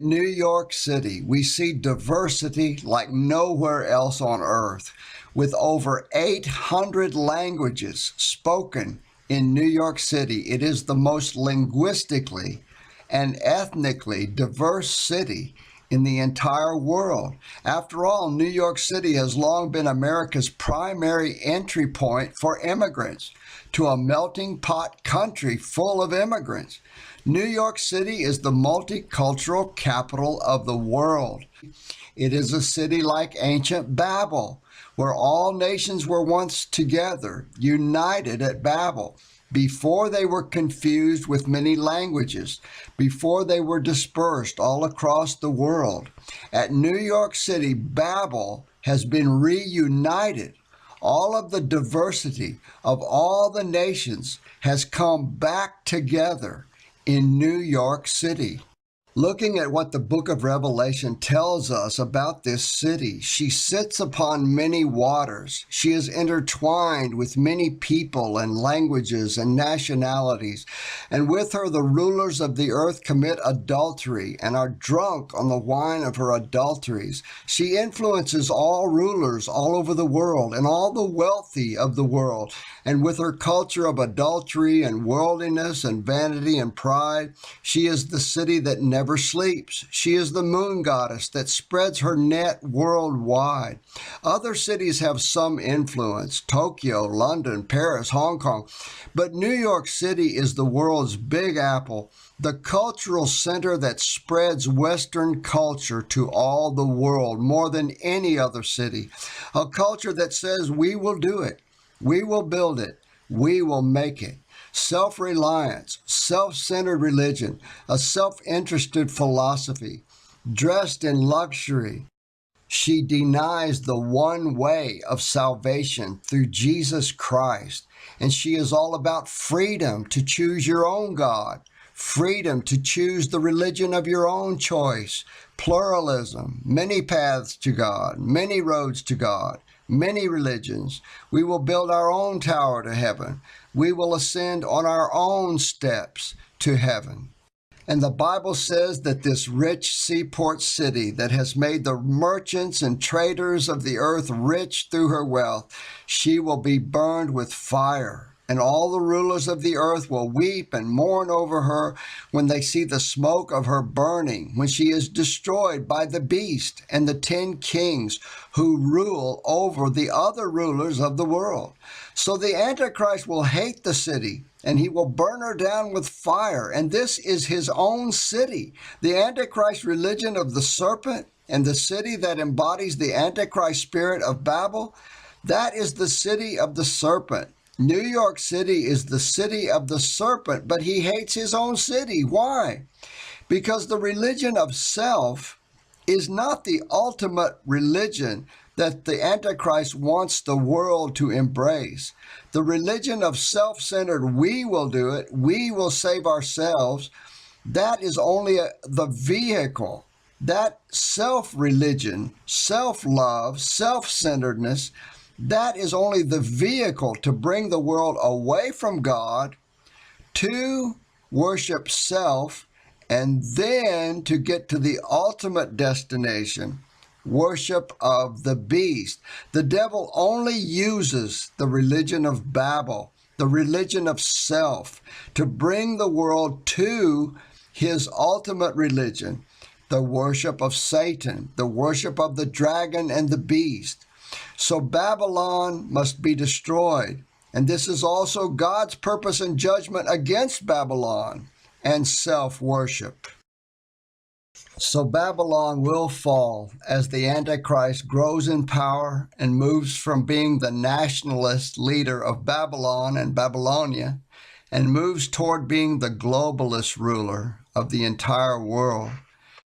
New York City, we see diversity like nowhere else on earth, with over 800 languages spoken in New York City. It is the most linguistically and ethnically diverse city in the entire world. After all, New York City has long been America's primary entry point for immigrants to a melting pot country full of immigrants. New York City is the multicultural capital of the world. It is a city like ancient Babel, where all nations were once together, united at Babel, before they were confused with many languages, before they were dispersed all across the world. At New York City, Babel has been reunited. All of the diversity of all the nations has come back together in New York City. Looking at what the book of Revelation tells us about this city, she sits upon many waters. She is intertwined with many people and languages and nationalities. And with her, the rulers of the earth commit adultery and are drunk on the wine of her adulteries. She influences all rulers all over the world and all the wealthy of the world. And with her culture of adultery and worldliness and vanity and pride, she is the city that never sleeps. She is the moon goddess that spreads her net worldwide. Other cities have some influence: Tokyo, London, Paris, Hong Kong. But New York City is the world's Big Apple, the cultural center that spreads Western culture to all the world more than any other city. A culture that says, we will do it. We will build it. We will make it. Self-reliance, self-centered religion, a self-interested philosophy, dressed in luxury. She denies the one way of salvation through Jesus Christ. And she is all about freedom to choose your own God, freedom to choose the religion of your own choice, pluralism, many paths to God, many roads to God, many religions. We will build our own tower to heaven. We will ascend on our own steps to heaven. And the Bible says that this rich seaport city that has made the merchants and traders of the earth rich through her wealth, she will be burned with fire. And all the rulers of the earth will weep and mourn over her when they see the smoke of her burning, when she is destroyed by the beast and the 10 kings who rule over the other rulers of the world. So the Antichrist will hate the city, and he will burn her down with fire. And this is his own city. The Antichrist religion of the serpent and the city that embodies the Antichrist spirit of Babel, that is the city of the serpent. New York City is the city of the serpent, but he hates his own city. Why? Because the religion of self is not the ultimate religion that the Antichrist wants the world to embrace. The religion of self-centered, we will do it, we will save ourselves, that is only the vehicle. That self-religion, self-love, self-centeredness, that is only the vehicle to bring the world away from God, to worship self, and then to get to the ultimate destination, worship of the beast. The devil only uses the religion of Babel, the religion of self, to bring the world to his ultimate religion, the worship of Satan, the worship of the dragon and the beast. So Babylon must be destroyed. And this is also God's purpose and judgment against Babylon and self-worship. So Babylon will fall as the Antichrist grows in power and moves from being the nationalist leader of Babylon and Babylonia and moves toward being the globalist ruler of the entire world.